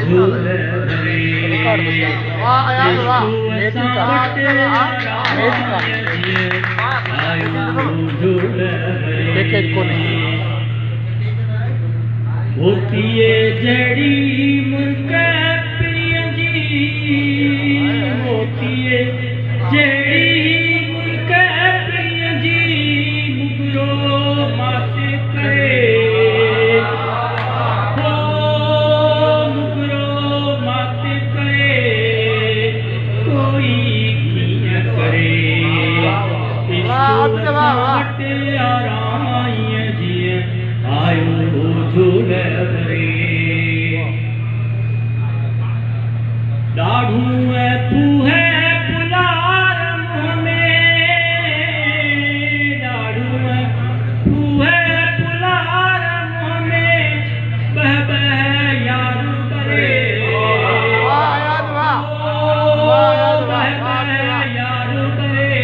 झूले भरे होतिए जड़ी मुर्गा प्रिय जी होतिए जड़ी मुर्गा प्रिय जी मुगरो मात करे हो मुगरो मात करे कोई किया करे आयो झूले भरे दाढ़ू तू है पुलार में दाढ़ू तू है पुलार में बह बह यार करे यार करे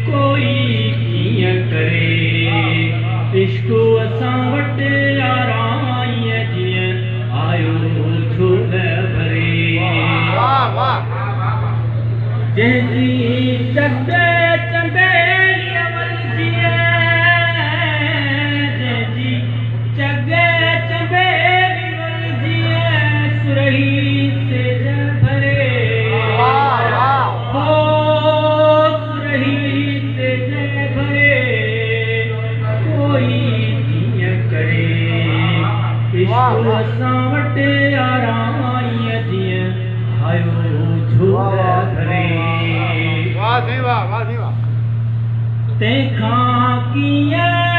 कोई किया करे इश्को असां वटि याराईअ जीअं आयो झूले भरे जंहिंजी चंद चंदेलीअ वल जीअं जंहिंजी चग चंदेली वल जीअं सुरही सेज भरे हो सुरही सेज भरे असां वटि याराईअ जीअं आयो झूले भरे तंहिंखां कीअं